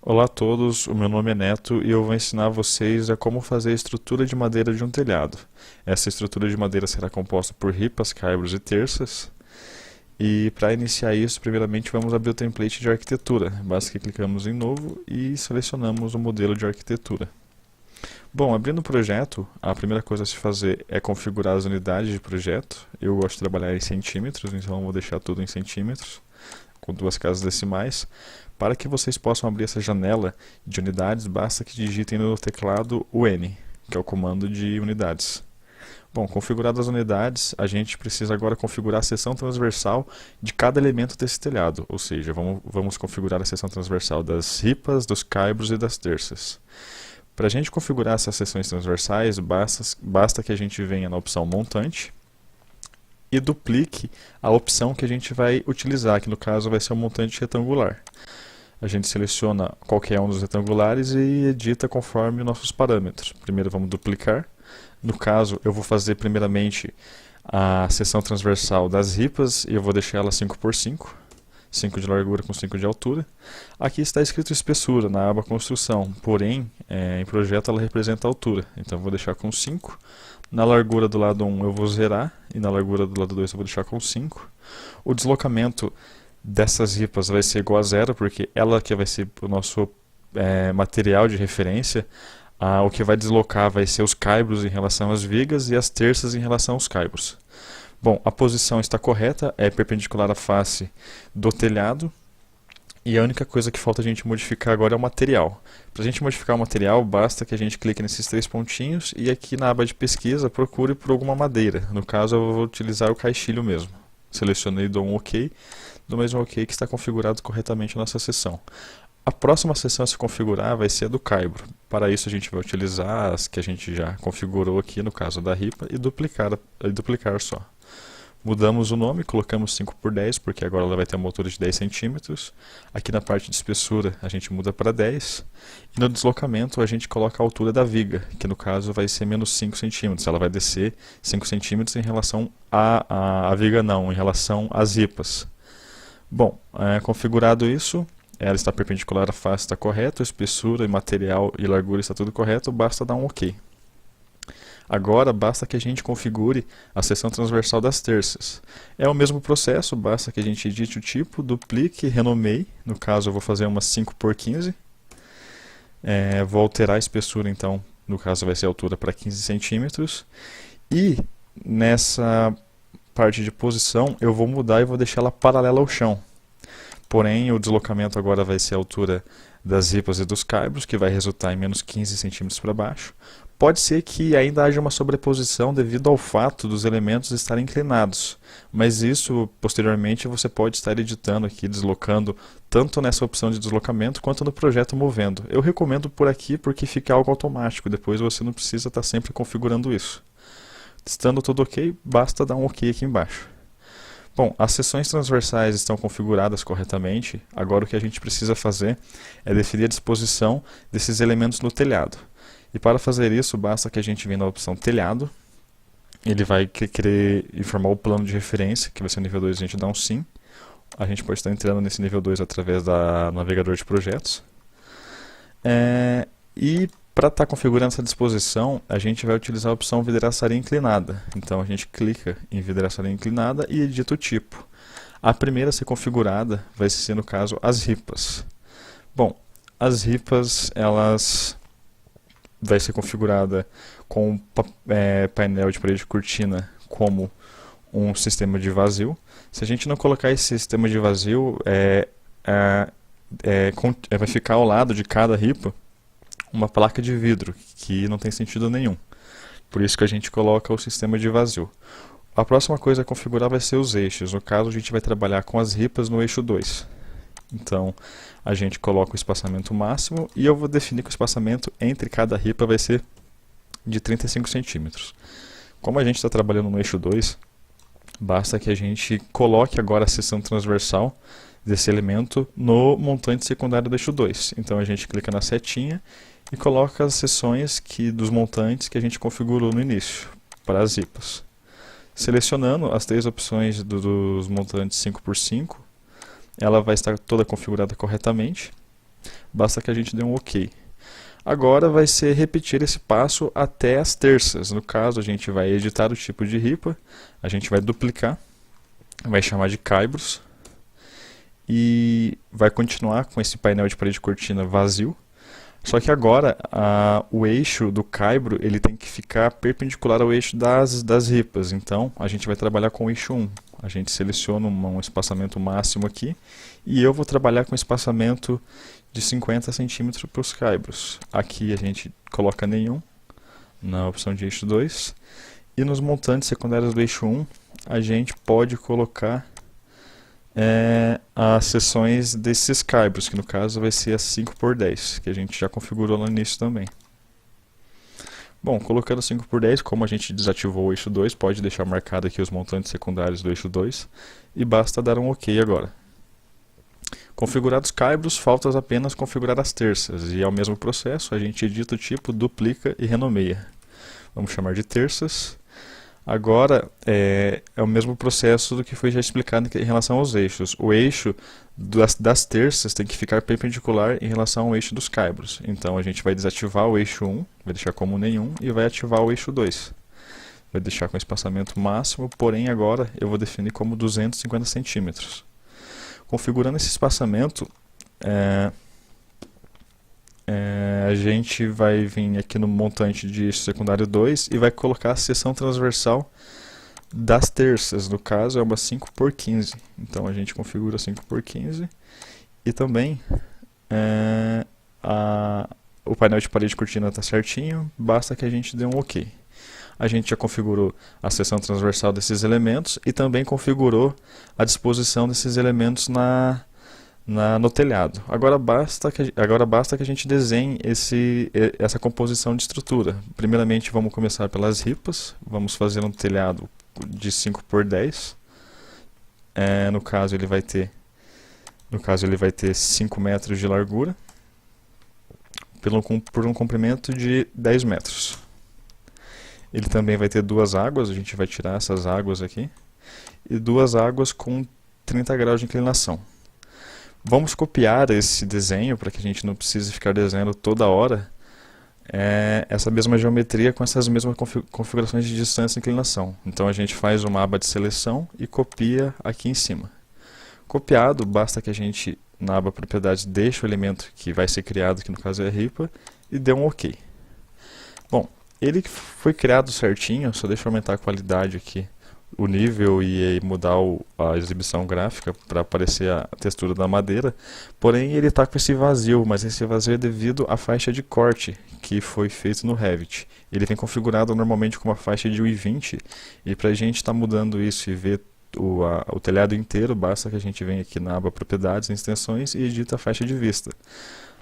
Olá a todos, o meu nome é Neto e eu vou ensinar vocês a como fazer a estrutura de madeira de um telhado. Essa estrutura de madeira será composta por ripas, caibros e terças. E para iniciar isso, primeiramente vamos abrir o template de arquitetura. Basta que clicamos em novo e selecionamos o modelo de arquitetura. Bom, abrindo o projeto, a primeira coisa a se fazer é configurar as unidades de projeto. Eu gosto de trabalhar em centímetros, então eu vou deixar tudo em centímetros, com duas casas decimais. Para que vocês possam abrir essa janela de unidades, basta que digitem no teclado o N, que é o comando de unidades. Bom, configuradas as unidades, a gente precisa agora configurar a seção transversal de cada elemento desse telhado, ou seja, vamos configurar a seção transversal das ripas, dos caibros e das terças. Para a gente configurar essas seções transversais, basta que a gente venha na opção montante e duplique a opção que a gente vai utilizar, que no caso vai ser o montante retangular. A gente seleciona qualquer um dos retangulares e edita conforme nossos parâmetros. Primeiro vamos duplicar. No caso, eu vou fazer primeiramente a seção transversal das ripas e eu vou deixar ela 5 por 5. 5 de largura com 5 de altura. Aqui está escrito espessura na aba construção, porém em projeto ela representa a altura, então eu vou deixar com 5. Na largura do lado 1 eu vou zerar e na largura do lado 2 eu vou deixar com 5. O deslocamento dessas ripas vai ser igual a zero, porque ela que vai ser o nosso material de referência. O que vai deslocar vai ser os caibros em relação às vigas e as terças em relação aos caibros. Bom, a posição está correta, é perpendicular à face do telhado. E a única coisa que falta a gente modificar agora é o material. Para a gente modificar o material, basta que a gente clique nesses três pontinhos e aqui na aba de pesquisa procure por alguma madeira. No caso eu vou utilizar o caixilho mesmo. Selecionei e dou um OK. Do mesmo OK que está configurado corretamente a nossa seção. A próxima seção a se configurar vai ser a do caibro. Para isso a gente vai utilizar as que a gente já configurou aqui, no caso da ripa, e duplicar só. Mudamos o nome, colocamos 5 por 10, porque agora ela vai ter uma altura de 10 centímetros. Aqui na parte de espessura a gente muda para 10. E no deslocamento a gente coloca a altura da viga, que no caso vai ser menos 5 centímetros. Ela vai descer 5 centímetros em relação à viga não, em relação às ripas. Bom, configurado isso, ela está perpendicular à face, está correto, espessura, material e largura está tudo correto, basta dar um OK. Agora basta que a gente configure a seção transversal das terças. É o mesmo processo, basta que a gente edite o tipo, duplique, renomeie, no caso eu vou fazer uma 5 por 15. Vou alterar a espessura então, no caso vai ser a altura para 15 centímetros. E nessa parte de posição eu vou mudar e vou deixar ela paralela ao chão. Porém, o deslocamento agora vai ser a altura das ripas e dos caibros, que vai resultar em menos 15 centímetros para baixo. Pode ser que ainda haja uma sobreposição devido ao fato dos elementos estarem inclinados, mas isso posteriormente você pode estar editando aqui, deslocando tanto nessa opção de deslocamento quanto no projeto movendo. Eu recomendo por aqui porque fica algo automático, depois você não precisa estar sempre configurando isso. Estando tudo ok, basta dar um OK aqui embaixo. Bom, as seções transversais estão configuradas corretamente, agora o que a gente precisa fazer é definir a disposição desses elementos no telhado. E para fazer isso, basta que a gente venha na opção telhado, ele vai querer informar o plano de referência, que vai ser o nível 2, a gente dá um sim. A gente pode estar entrando nesse nível 2 através do navegador de projetos. E para estar configurando essa disposição, a gente vai utilizar a opção vidraçaria inclinada. Então a gente clica em vidraçaria inclinada e edita o tipo. A primeira a ser configurada vai ser, no caso, as ripas. Bom, as ripas, elas vai ser configurada com painel de parede de cortina como um sistema de vazio. Se a gente não colocar esse sistema de vazio, vai ficar ao lado de cada ripa uma placa de vidro, que não tem sentido nenhum. Por isso que a gente coloca o sistema de vazio. A próxima coisa a configurar vai ser os eixos. No caso, a gente vai trabalhar com as ripas no eixo 2. Então, a gente coloca o espaçamento máximo e eu vou definir que o espaçamento entre cada ripa vai ser de 35 centímetros. Como a gente está trabalhando no eixo 2, basta que a gente coloque agora a seção transversal desse elemento no montante secundário do eixo 2. Então, a gente clica na setinha e coloca as seções dos montantes que a gente configurou no início, para as ripas. Selecionando as três opções dos montantes 5 por 5, ela vai estar toda configurada corretamente. Basta que a gente dê um OK. Agora vai ser repetir esse passo até as terças. No caso, a gente vai editar o tipo de ripa, a gente vai duplicar, vai chamar de caibros e vai continuar com esse painel de parede cortina vazio. Só que agora o eixo do caibro ele tem que ficar perpendicular ao eixo das ripas. Então a gente vai trabalhar com o eixo 1. A gente seleciona um espaçamento máximo aqui e eu vou trabalhar com espaçamento de 50 centímetros para os caibros. Aqui a gente coloca nenhum na opção de eixo 2. E nos montantes secundários do eixo 1 a gente pode colocar as seções desses caibros, que no caso vai ser a 5x10, que a gente já configurou no início também. Bom, colocando 5x10, como a gente desativou o eixo 2, pode deixar marcado aqui os montantes secundários do eixo 2 e basta dar um OK agora. Configurados os caibros, falta apenas configurar as terças, e é o mesmo processo, a gente edita o tipo, duplica e renomeia. Vamos chamar de terças. Agora é o mesmo processo do que foi já explicado em relação aos eixos. O eixo das terças tem que ficar perpendicular em relação ao eixo dos caibros. Então a gente vai desativar o eixo 1, vai deixar como nenhum, e vai ativar o eixo 2. Vai deixar com espaçamento máximo, porém agora eu vou definir como 250 centímetros. Configurando esse espaçamento, a gente vai vir aqui no montante de eixo secundário 2 e vai colocar a seção transversal das terças. No caso é uma 5x15. Então a gente configura 5x15 e também o painel de parede cortina está certinho, basta que a gente dê um OK. A gente já configurou a seção transversal desses elementos e também configurou a disposição desses elementos no telhado. Agora basta que a gente desenhe essa composição de estrutura. Primeiramente vamos começar pelas ripas, vamos fazer um telhado de 5x10. No caso ele vai ter 5 metros de largura por um comprimento de 10 metros. Ele também vai ter duas águas, a gente vai tirar essas águas aqui, e duas águas com 30 graus de inclinação. Vamos copiar esse desenho para que a gente não precise ficar desenhando toda hora essa mesma geometria com essas mesmas configurações de distância e inclinação. Então a gente faz uma aba de seleção e copia aqui em cima. Copiado, basta que a gente, na aba propriedades, deixe o elemento que vai ser criado, que no caso é a ripa, e dê um OK. Bom, ele foi criado certinho, só deixa eu aumentar a qualidade aqui, o nível e mudar a exibição gráfica para aparecer a textura da madeira. Porém ele está com esse vazio, mas esse vazio é devido à faixa de corte que foi feito no Revit. Ele vem configurado normalmente com uma faixa de 1,20 e para a gente estar mudando isso e ver o telhado inteiro, basta que a gente venha aqui na aba propriedades, extensões e edita a faixa de vista.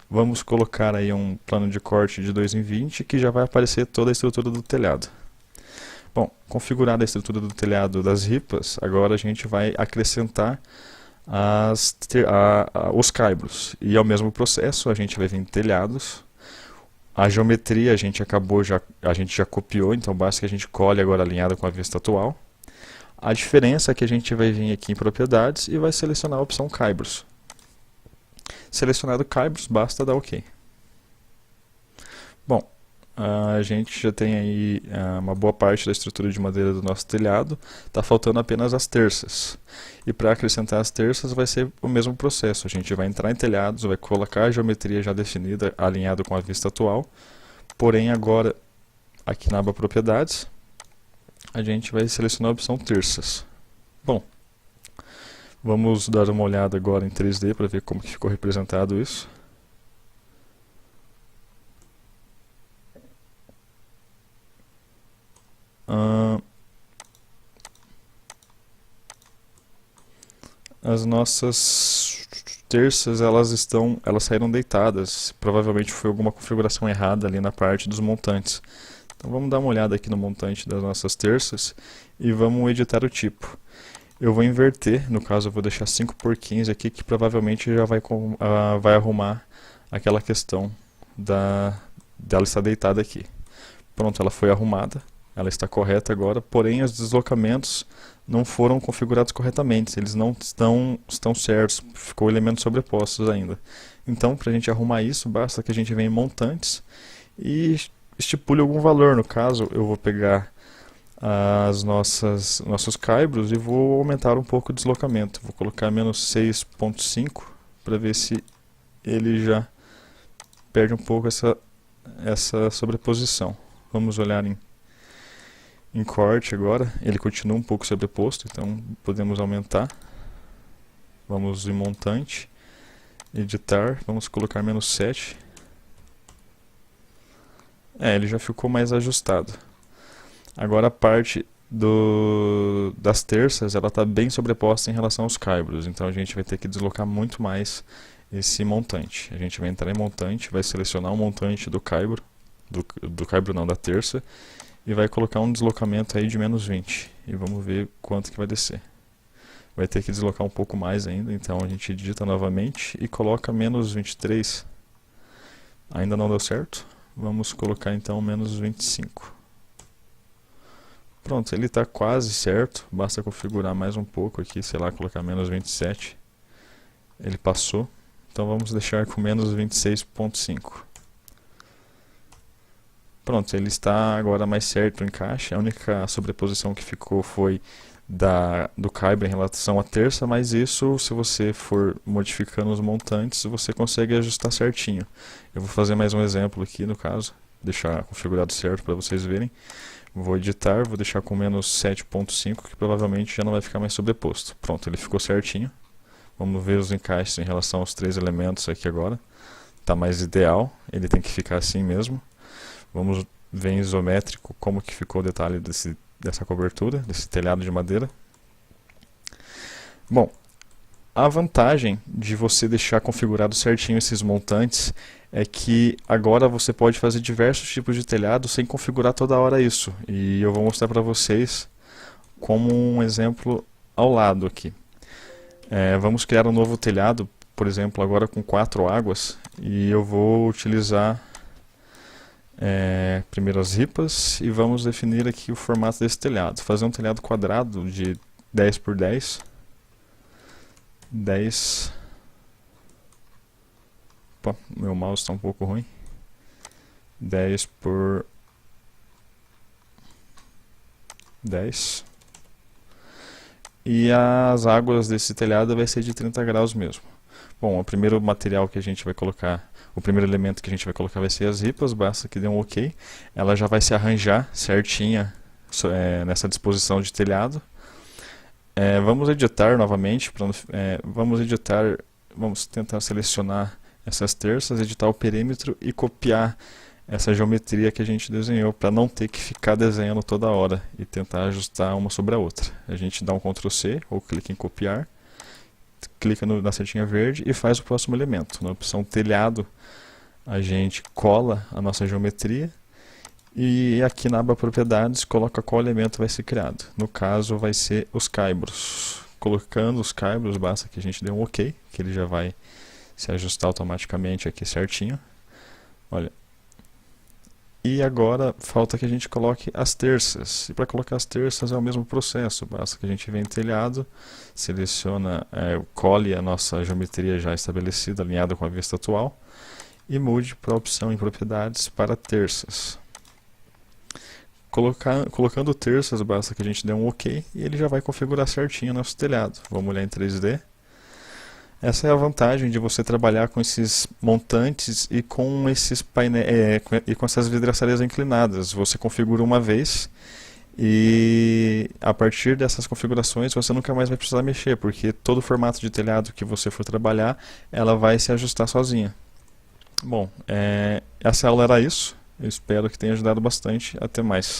Vamos colocar aí um plano de corte de 2,20 que já vai aparecer toda a estrutura do telhado. Bom, configurada a estrutura do telhado das ripas, agora a gente vai acrescentar os caibros. E é o mesmo processo, a gente vai vir em telhados. A geometria a gente já copiou, então basta que a gente cole agora alinhado com a vista atual. A diferença é que a gente vai vir aqui em propriedades e vai selecionar a opção caibros. Selecionado caibros, basta dar OK. Bom, a gente já tem aí uma boa parte da estrutura de madeira do nosso telhado, está faltando apenas as terças. E para acrescentar as terças vai ser o mesmo processo, a gente vai entrar em telhados, vai colocar a geometria já definida, alinhado com a vista atual, porém agora, aqui na aba propriedades, a gente vai selecionar a opção terças. Bom, vamos dar uma olhada agora em 3D para ver como que ficou representado isso. As nossas terças elas saíram deitadas, provavelmente foi alguma configuração errada ali na parte dos montantes. Então vamos dar uma olhada aqui no montante das nossas terças e vamos editar o tipo. Eu vou inverter, no caso eu vou deixar 5x15 aqui, que provavelmente já vai arrumar aquela questão dela estar deitada aqui. Pronto, ela foi arrumada, ela está correta agora, porém os deslocamentos não foram configurados corretamente, eles não estão certos, ficou elementos sobrepostos ainda. Então, para a gente arrumar isso, basta que a gente venha em montantes e estipule algum valor. No caso, eu vou pegar nossos caibros e vou aumentar um pouco o deslocamento. Vou colocar menos 6,5 para ver se ele já perde um pouco essa sobreposição. Vamos olhar em corte agora. Ele continua um pouco sobreposto, então podemos aumentar. Vamos em montante, editar, vamos colocar menos 7. Ele já ficou mais ajustado. Agora a parte das terças, ela está bem sobreposta em relação aos caibros, então a gente vai ter que deslocar muito mais esse montante. A gente vai entrar em montante, vai selecionar o montante do caibro, do caibro não, da terça, e vai colocar um deslocamento aí de menos 20, e vamos ver quanto que vai descer. Vai ter que deslocar um pouco mais ainda, então a gente digita novamente e coloca menos 23. Ainda não deu certo, vamos colocar então menos 25. Pronto, ele está quase certo, basta configurar mais um pouco aqui, sei lá, colocar menos 27. Ele passou, então vamos deixar com menos 26,5. Pronto, ele está agora mais certo o encaixe. A única sobreposição que ficou foi do caibro em relação à terça, mas isso, se você for modificando os montantes, você consegue ajustar certinho. Eu vou fazer mais um exemplo aqui, no caso, deixar configurado certo para vocês verem. Vou editar, vou deixar com menos 7,5, que provavelmente já não vai ficar mais sobreposto. Pronto, ele ficou certinho. Vamos ver os encaixes em relação aos 3 elementos aqui agora. Está mais ideal, ele tem que ficar assim mesmo. Vamos ver em isométrico como que ficou o detalhe dessa cobertura, desse telhado de madeira. Bom, a vantagem de você deixar configurado certinho esses montantes é que agora você pode fazer diversos tipos de telhado sem configurar toda hora isso. E eu vou mostrar para vocês como um exemplo ao lado aqui. Vamos criar um novo telhado, por exemplo, agora com 4 águas, e eu vou utilizar primeiro as ripas e vamos definir aqui o formato desse telhado. Fazer um telhado quadrado de 10 por 10. 10. Opa, meu mouse está um pouco ruim. 10 por 10. E as águas desse telhado vai ser de 30 graus mesmo. Bom, o primeiro material que a gente vai colocar, o primeiro elemento que a gente vai colocar vai ser as ripas, basta que dê um OK. Ela já vai se arranjar certinha nessa disposição de telhado. Vamos editar novamente, vamos tentar selecionar essas terças, editar o perímetro e copiar essa geometria que a gente desenhou, para não ter que ficar desenhando toda hora e tentar ajustar uma sobre a outra. A gente dá um Ctrl C ou clica em copiar, clica na setinha verde e faz o próximo elemento. Na opção telhado, a gente cola a nossa geometria e aqui na aba propriedades coloca qual elemento vai ser criado. No caso vai ser os caibros. Colocando os caibros, basta que a gente dê um OK, que ele já vai se ajustar automaticamente aqui certinho. Olha. E agora falta que a gente coloque as terças. E para colocar as terças é o mesmo processo. Basta que a gente venha em telhado, seleciona, cole a nossa geometria já estabelecida, alinhada com a vista atual, e mude para a opção em propriedades para terças. Colocando terças, basta que a gente dê um OK e ele já vai configurar certinho o nosso telhado. Vamos olhar em 3D. Essa é a vantagem de você trabalhar com esses montantes e com esses painéis e com essas vidraçarias inclinadas. Você configura uma vez e a partir dessas configurações você nunca mais vai precisar mexer, porque todo formato de telhado que você for trabalhar, ela vai se ajustar sozinha. Bom, essa aula era isso. Eu espero que tenha ajudado bastante. Até mais.